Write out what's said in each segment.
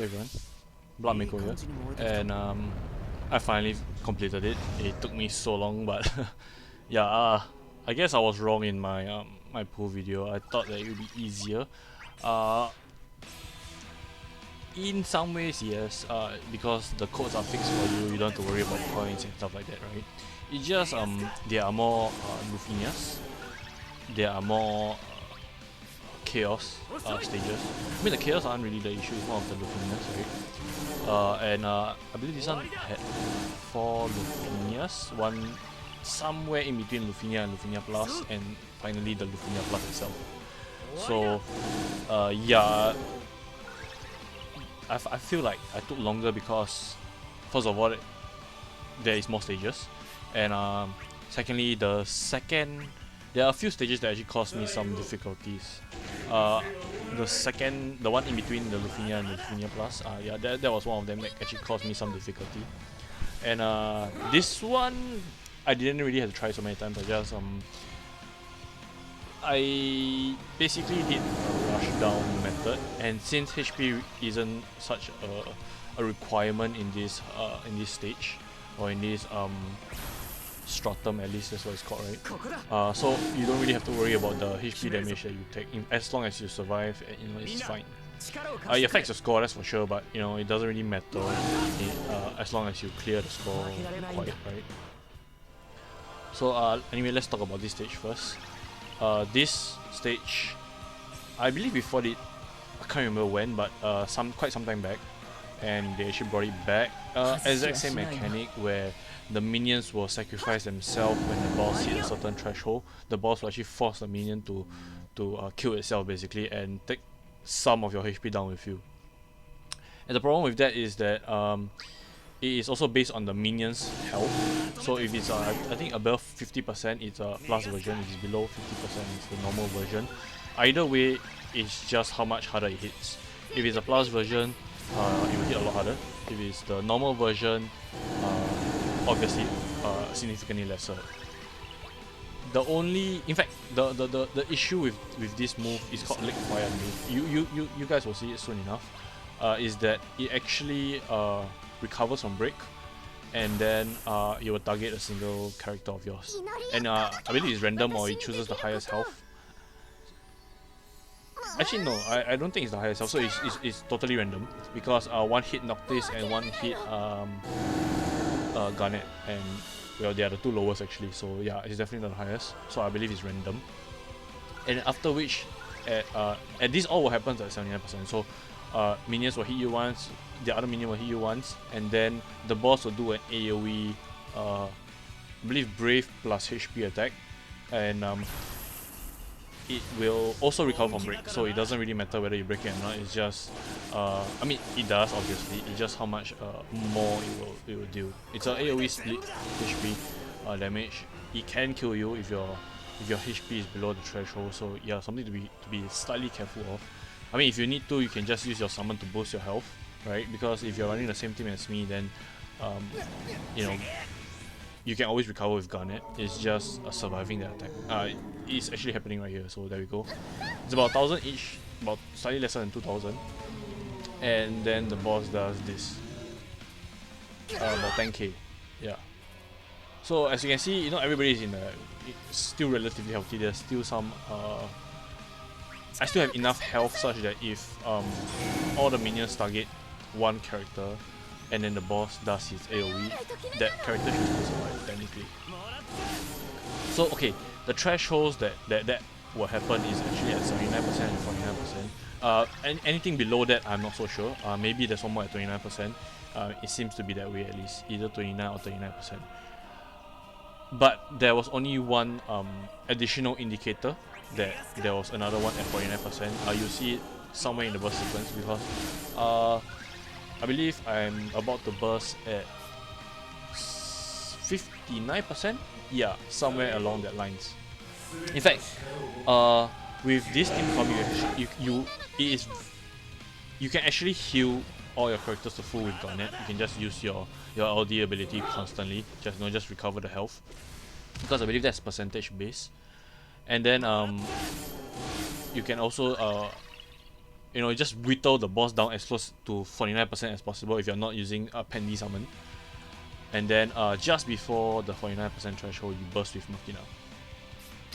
Hey everyone, bloodmako here, and I finally completed it. It took me so long, but yeah, I guess I was wrong in my my pool video. I thought that it would be easier. In some ways, yes, because the codes are fixed for you. You don't have to worry about points and stuff like that, right? It's just there are more Lufinias. There are more chaos stages. I mean, the chaos aren't really the issue. It's more of the Lufinias, right? I believe this one had 4 Lufinias, one somewhere in between Lufinia and Lufinia Plus, and finally the Lufinia Plus itself. So, yeah, I feel like I took longer because, first of all, there is more stages, and secondly, there are a few stages that actually caused me some difficulties. The one in between the Lufinia and the Lufinia Plus, yeah, that was one of them that actually caused me some difficulty. And this one, I didn't really have to try so many times. I basically did a rush down method, and since HP isn't such a requirement in this stage, or in this stratum, at least that's what it's called, right? So you don't really have to worry about the HP damage that you take, as long as you survive, it's fine. It affects the score, that's for sure, but it doesn't really matter as long as you clear the score quite, right? So anyway, let's talk about this stage first. This stage, I believe we fought it, I can't remember when, but quite some time back, and they actually brought it back. Exact same mechanic where the minions will sacrifice themselves when the boss hits a certain threshold. The boss will actually force the minion to kill itself basically and take some of your HP down with you. And the problem with that is that it is also based on the minion's health. So if it's I think above 50%, it's a plus version. If it's below 50%, it's the normal version. Either way, it's just how much harder it hits. If it's a plus version, it will hit a lot harder. If it's the normal version, obviously significantly lesser. In fact, the issue with this move is called Lick Fire move. You guys will see it soon enough. Is that it actually recovers from break, and then it will target a single character of yours. And I believe it's random, or it chooses the highest health. Actually no, I don't think it's the highest health, so it's totally random, because one hit Noctis and one hit Garnet, and well, they are the 2 lowest actually, so yeah, it's definitely not the highest, so I believe it's random. And after which, at this all will happen at 79%, so minions will hit you once, the other minion will hit you once, and then the boss will do an AOE, I believe Brave plus HP attack, and it will also recover from break, so it doesn't really matter whether you break it or not. It's just, I mean, it does obviously. It's just how much more it will do. It's an AOE split HP damage. It can kill you if your HP is below the threshold. So yeah, something to be slightly careful of. I mean, if you need to, you can just use your summon to boost your health, right? Because if you're running the same team as me, then you can always recover with Garnet. It's just surviving the attack. It's actually happening right here, so there we go. It's about 1000 each, about slightly lesser than 2000. And then the boss does this. About 10k. Yeah. So as you can see, everybody is still relatively healthy. There's still some I still have enough health such that if all the minions target one character, and then the boss does his AoE, that character should still survive, technically. So okay, the thresholds that will happen is actually at 79% and 49%. And anything below that, I'm not so sure. Maybe there's one more at 29%. It seems to be that way at least, either 29 or 39%. But there was only one additional indicator that there was another one at 49%. You see it somewhere in the burst sequence, because I believe I'm about to burst at 59%. Yeah, somewhere along that lines. In fact, with this team coming, you can actually heal all your characters to full with Garnet. You can just use your LD ability constantly, just recover the health, because I believe that's percentage based. And then you can also you know, just whittle the boss down as close to 49% as possible if you're not using a Pendy summon. And then just before the 49% threshold, you burst with Machina.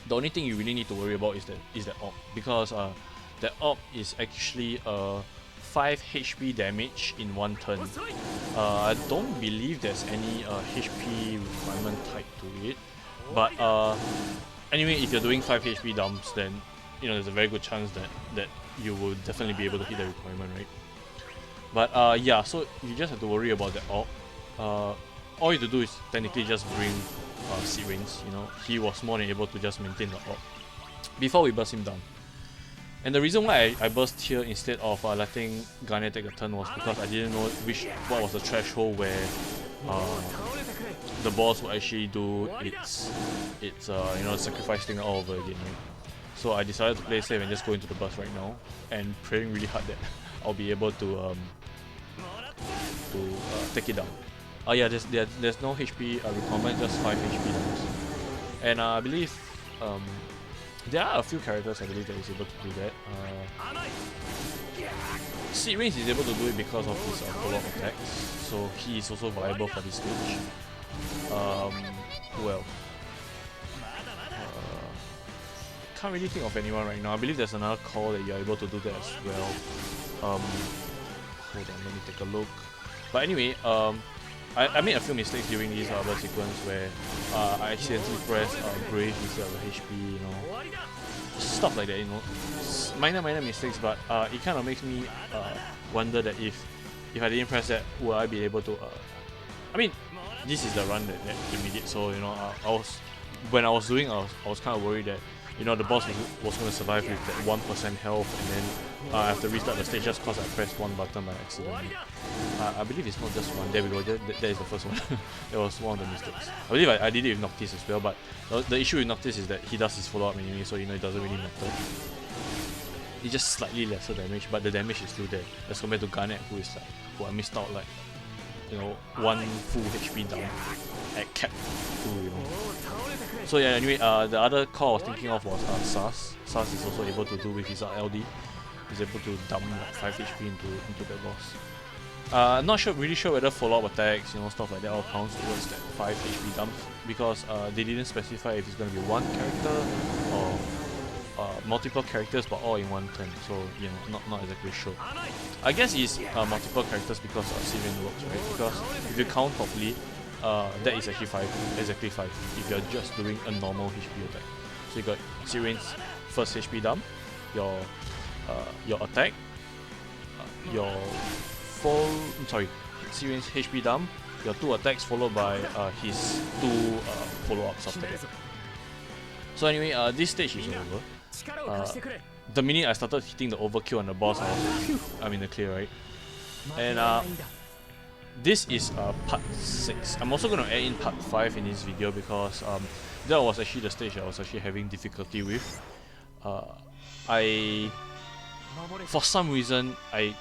The only thing you really need to worry about is that AWP, because that AWP is actually 5 HP damage in one turn. I don't believe there's any HP requirement tied to it, but anyway, if you're doing 5 HP dumps, then you know there's a very good chance that you will definitely be able to hit the requirement, right? But yeah, so you just have to worry about the AWP. All you have to do is technically just bring Seed Rains. You know, he was more than able to just maintain the AWP before we burst him down. And the reason why I burst here instead of letting Garnet take a turn was because I didn't know what was the threshold where the boss will actually do its you know, sacrifice thing all over again, right? So I decided to play safe and just go into the burst right now, and praying really hard that I'll be able to take it down. Yeah, there's no HP requirement, just 5 HP downs. And I believe there are a few characters I believe that is able to do that. Seed Rains is able to do it because of his follow-up attacks, so he is also viable for this stage. Well, can't really think of anyone right now. I believe there's another call that you're able to do that as well. Hold on, let me take a look. But anyway, I made a few mistakes during this burst sequence where I accidentally pressed Brave instead of HP, you know. Stuff like that, you know. Minor mistakes, but it kind of makes me wonder that if I didn't press that, will I be able to I mean, this is the run that you made it, so you know, when I was doing, I was kind of worried that, you know, the boss was going to survive with that 1% health, and then I have to restart the stage just because I pressed one button by accident. I believe it's not just one. There we go. That is the first one. That was one of the mistakes. I believe I did it with Noctis as well, but the issue with Noctis is that he does his follow-up anyway, so you know it doesn't really matter. It's just slightly lesser damage, but the damage is still there as compared to Garnet, who I missed out like, you know, 1 full HP down at cap 2, you know. So yeah, anyway, the other call I was thinking of was Sas. Sas is also able to do with his LD. He's able to dump like 5 HP into that boss. Not really sure whether follow-up attacks, you know, stuff like that all counts towards that 5 HP dumps, because they didn't specify if it's going to be one character or multiple characters, but all in one turn. So you know, not exactly sure. I guess it's multiple characters because Seed Rains works, right? Because if you count properly, that is actually 5, exactly 5. If you're just doing a normal HP attack, so you got Seed Rains first HP dump, your attack, your Seed Rains HP dump, your 2 attacks followed by his 2 follow-ups after that. So anyway, this stage is over. The minute I started hitting the overkill on the boss, I'm in the clear, right? And this is part 6. I'm also going to add in part 5 in this video because that was actually the stage I was actually having difficulty with. For some reason, I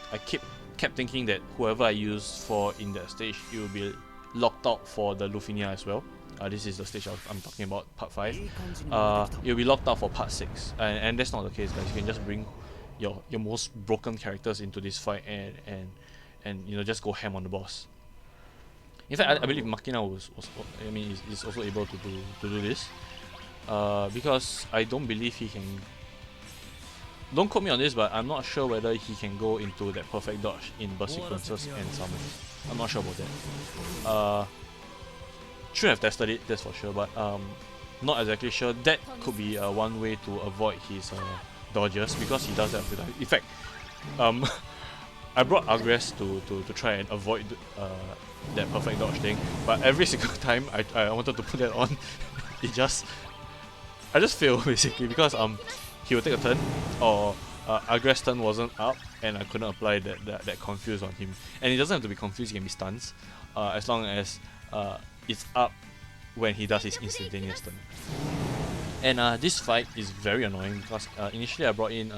kept thinking that whoever I used for in that stage, it will be locked out for the Lufinia as well. This is the stage I'm talking about, part 5. It'll be locked out for part 6, and that's not the case, guys. You can just bring your most broken characters into this fight and you know, just go ham on the boss. In fact, I believe Machina is also able to do this, because I don't believe he can. Don't quote me on this, but I'm not sure whether he can go into that perfect dodge in burst sequences and summons. I'm not sure about that. Should have tested it, that's for sure, but not exactly sure. That could be one way to avoid his dodges, because he does that every time. In fact, I brought Aggress to try and avoid that perfect dodge thing, but every single time I wanted to put that on, I just failed basically, because he would take a turn, or Aggress turn wasn't up, and I couldn't apply that confuse on him. And it doesn't have to be confused, it can be stuns, as long as it's up when he does his instantaneous turn. And this fight is very annoying because initially I brought in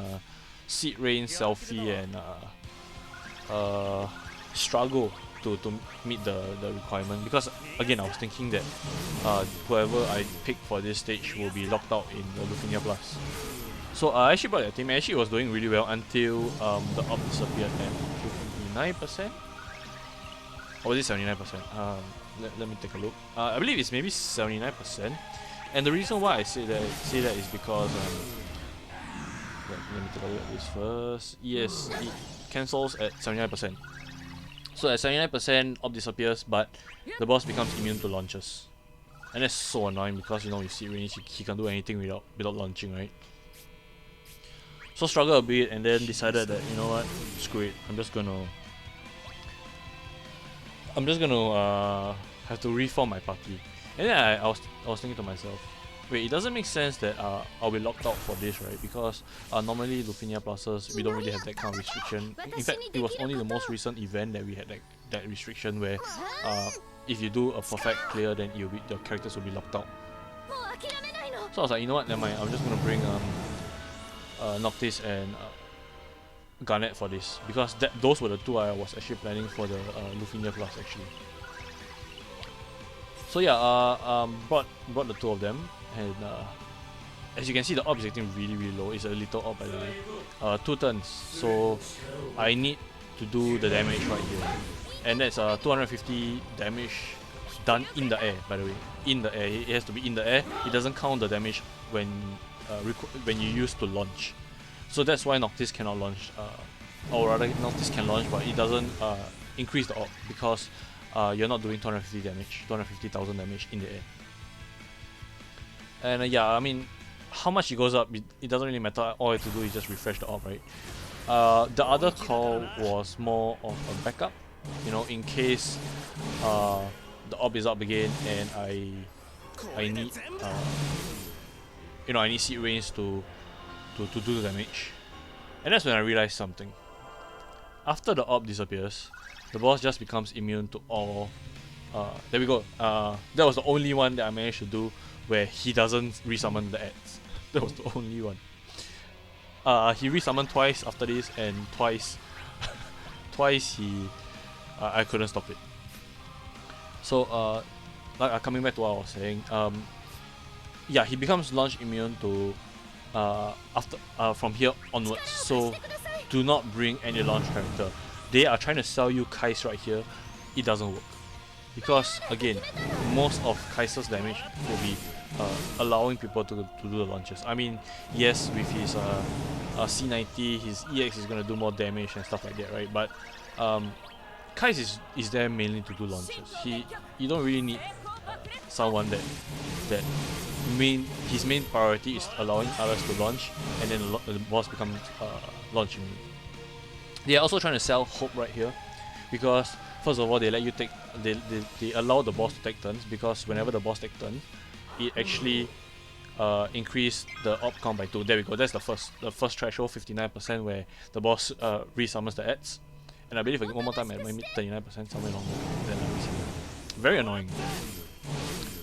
Seed Rains, Selfie, and Struggle to meet the requirement, because again I was thinking that whoever I pick for this stage will be locked out in the Lufinia Plus. So I actually brought that team. Actually, it was doing really well until the op disappeared at 59%. Or was it 79%? Let me take a loop. I believe it's maybe 79%. And the reason why I say that is because let me take a look at this first. Yes, it cancels at 79%. So at 79%, op disappears, but the boss becomes immune to launches. And that's so annoying because you see range, he can't do anything without launching, right? So struggled a bit and then decided that, you know what, screw it. I'm just gonna have to reform my party. And then I was thinking to myself, wait, it doesn't make sense that I'll be locked out for this, right? Because normally Lufinia pluses, we don't really have that kind of restriction. In fact, it was only the most recent event that we had that restriction where if you do a perfect clear, then your characters will be locked out. So I was like, you know what, never mind, I'm just gonna bring Noctis and Garnet for this, because those were the two I was actually planning for the Lufinia plus actually. So yeah, brought the two of them, and as you can see, the op is getting really low. It's a little op, by the way. 2 turns, so I need to do the damage right here, and that's 250 damage done in the air. By the way, in the air, it has to be in the air. It doesn't count the damage when you use to launch. So that's why Noctis cannot launch, or rather Noctis can launch, but it doesn't increase the op because you're not doing 250,000 damage in the air. And yeah, I mean, how much it goes up, it doesn't really matter. All I have to do is just refresh the op, right? The other call was more of a backup, you know, in case the op is up again and I need I need seed range to do the damage. And that's when I realized something. After the op disappears, the boss just becomes immune to all. There we go. That was the only one that I managed to do where he doesn't resummon the ads. That was the only one. He resummoned twice after this, and twice I couldn't stop it. So like coming back to what I was saying, yeah, he becomes launch immune to from here onwards. So do not bring any launch character. They are trying to sell you Kais right here. It doesn't work because again, most of Kai's damage will be allowing people to do the launches. I mean, yes, with his C90, his EX is gonna do more damage and stuff like that, right? But Kais is there mainly to do launches. You don't really need someone that his main priority is allowing others to launch, and then the boss becomes launching. They are also trying to sell hope right here, because first of all they let you take they allow the boss to take turns, because whenever the boss takes turns, it actually increase the op count by 2. There we go. That's the first threshold, 59%, where the boss resummons the ads, and I believe one more time at maybe 39%, somewhere along there. Then very annoying.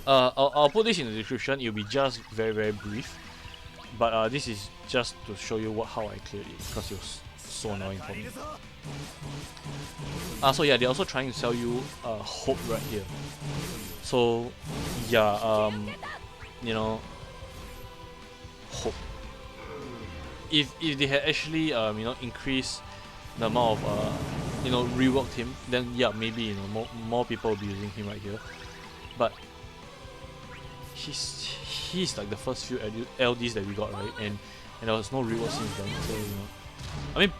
I'll put this in the description. It'll be just very brief, but this is just to show you how I cleared it, because it was so annoying for me. So yeah, they're also trying to sell you hope right here. So yeah, you know, hope. If they had actually increased the amount of reworked him, then yeah, maybe more people will be using him right here. But he's like the first few LDs that we got, right? And there was no rework since then. So I mean,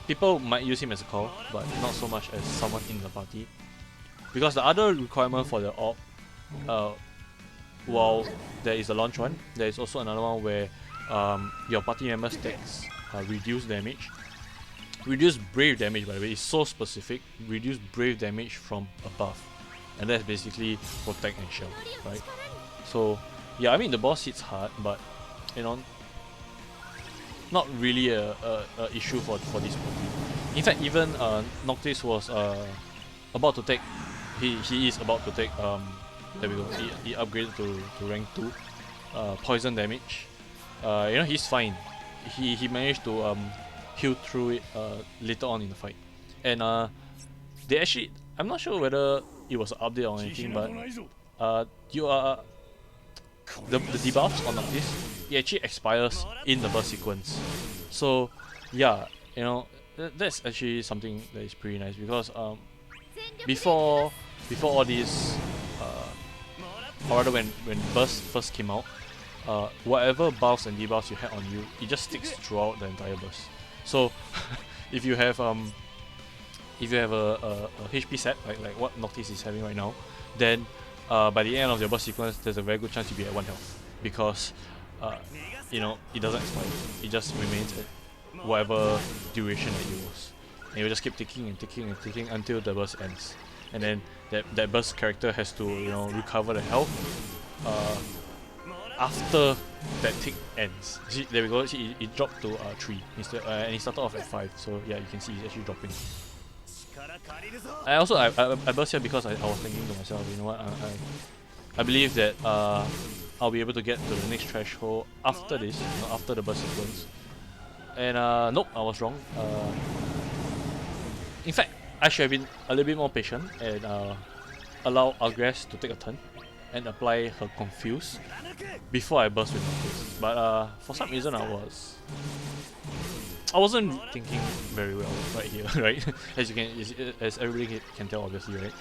people might use him as a call, but not so much as someone in the party. Because the other requirement for the op, while there is a launch one, there is also another one where your party members takes reduced damage. Reduce brave damage, by the way, is so specific. Reduce brave damage from above, and that's basically protect and shell, right? So yeah, I mean the boss hits hard, but not really a issue for this party. In fact, even Noctis was about to take. He is about to take. There we go. He upgraded to rank 2. Poison damage. He's fine. He managed to heal through it later on in the fight, and they actually. I'm not sure whether it was an update or anything, but the debuffs on Noctis it actually expires in the burst sequence. So yeah, you know, that's actually something that is pretty nice because before all these or rather when burst first came out, whatever buffs and debuffs you had on you, it just sticks throughout the entire burst. So if you have a HP set like what Noctis is having right now, then by the end of your burst sequence, there's a very good chance you'll be at 1 health because you know, it doesn't expire. It just remains at whatever duration that you use, and you just keep ticking and ticking and ticking until the burst ends. And then that burst character has to, you know, recover the health after that tick ends. See, there we go. See, it dropped to 3 instead, and it started off at 5. So yeah, you can see it's actually dropping. I burst here because I was thinking to myself, you know what, I believe that I'll be able to get to the next threshold after this, you know, after the burst sequence. And nope, I was wrong. In fact, I should have been a little bit more patient and allow Agress to take a turn and apply her Confuse before I burst with Noctis. But for some reason I wasn't thinking very well right here, right? As everybody can tell, obviously, right?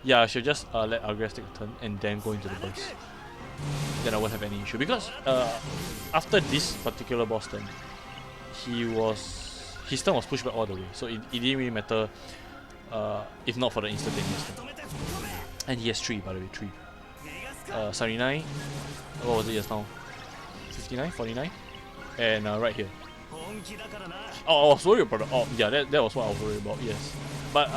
Yeah, I should just let Agress take a turn and then go into the burst. Then I won't have any issue because after this particular boss turn, his turn was pushed back all the way, so it didn't really matter if not for the instantaneous turn. And he has 3, by the way, 3. 79, what was it just now? 59, 49, and right here. Oh, I was worried about it. Oh, yeah, that was what I was worried about, yes. But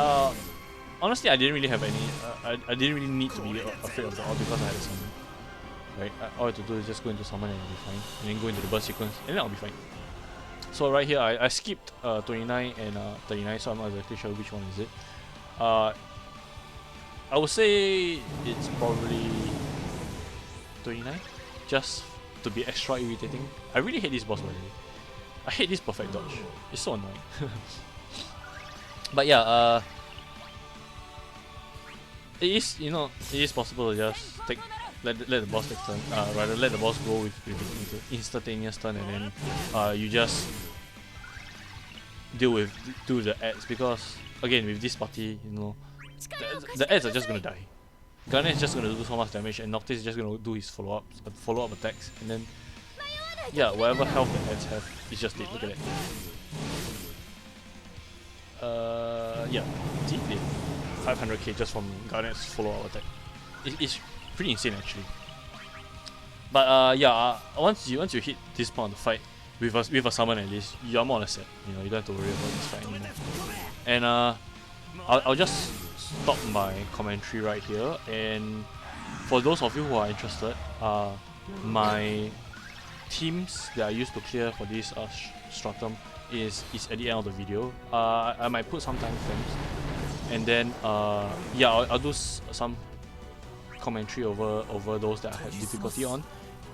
honestly, I didn't really have any, I didn't really need to be afraid of the all because I had a summon. Right, all I had to do is just go into summon and I'll be fine, and then go into the burst sequence, and then I'll be fine. So right here, I skipped 29 and 39, so I'm not exactly sure which one is it. I would say it's probably 29, just to be extra irritating. I really hate this boss, by the way. I hate this perfect dodge. It's so annoying. But yeah, it is possible to just let the boss take turn. Rather let the boss go with the instantaneous turn, and then you just do the ads, because again with this party, you know, the ads are just gonna die. Garnet is just gonna do so much damage, and Noctis is just gonna do his follow-up attacks, and then yeah, whatever health the ads have, it's just dead. Look at that. Yeah, see, 500k just from Garnet's follow-up attack. It's pretty insane actually. But yeah, once you hit this point of the fight with a summon at least, you're more or less set. You know, you don't have to worry about this fight anymore. And I'll just stop my commentary right here. And for those of you who are interested, my teams that I used to clear for this stratum is at the end of the video. I might put some time frames, and then yeah, I'll do some commentary over those that I have difficulty on.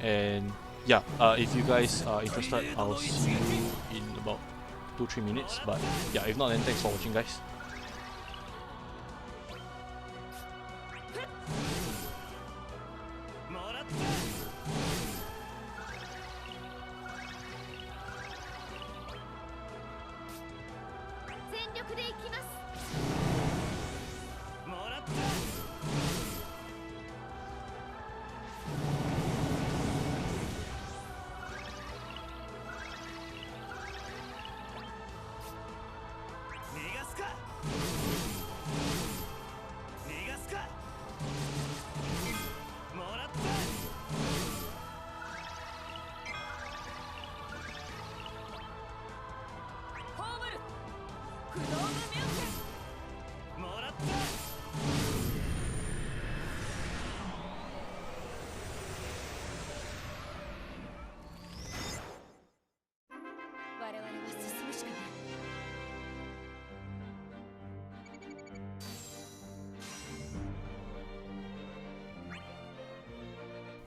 And yeah, if you guys are interested, I'll see you in about 2-3 minutes. But yeah, if not, then thanks for watching, guys.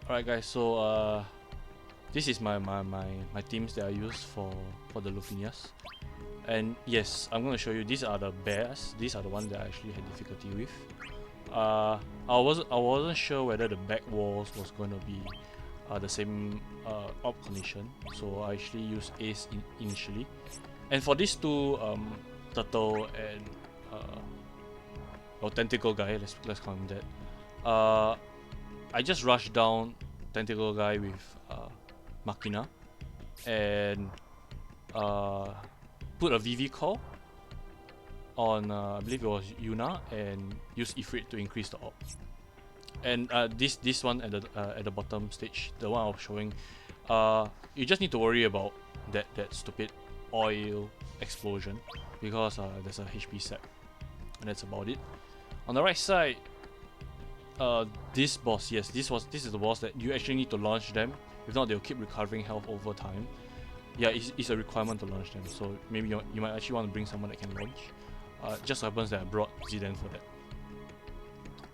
Alright guys, so this is my teams that I use for the Lufinias. And yes, I'm going to show you, these are the bears. These are the ones that I actually had difficulty with. I wasn't sure whether the back walls was going to be the same op condition, so I actually use Ace initially. And for these two, Turtle and Tentacle guy, let's call him that. I just rush down Tentacle guy with Machina and put a VV call on I believe it was Yuna, and use Ifrit to increase the op. And this one at the bottom stage, the one I was showing, you just need to worry about that stupid oil explosion, because there's a HP sap, and that's about it. On the right side, this boss, yes, this is the boss that you actually need to launch them. If not, they'll keep recovering health over time. Yeah, it's a requirement to launch them, so maybe you might actually want to bring someone that can launch. Just so happens that I brought Zidane for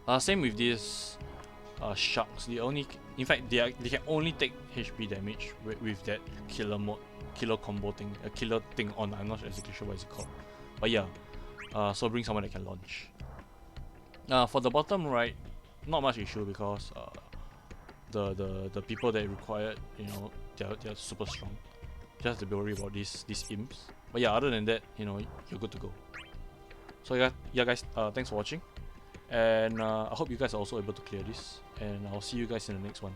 that. Same with these sharks. They can only take HP damage with that killer combo thing, a killer thing on. I'm not exactly sure what it's called, but yeah. So bring someone that can launch. For the bottom right, not much issue, because the people that required, they're super strong. Just have to be worried about these imps. But yeah, other than that, you're good to go. So yeah guys, thanks for watching, and I hope you guys are also able to clear this, and I'll see you guys in the next one.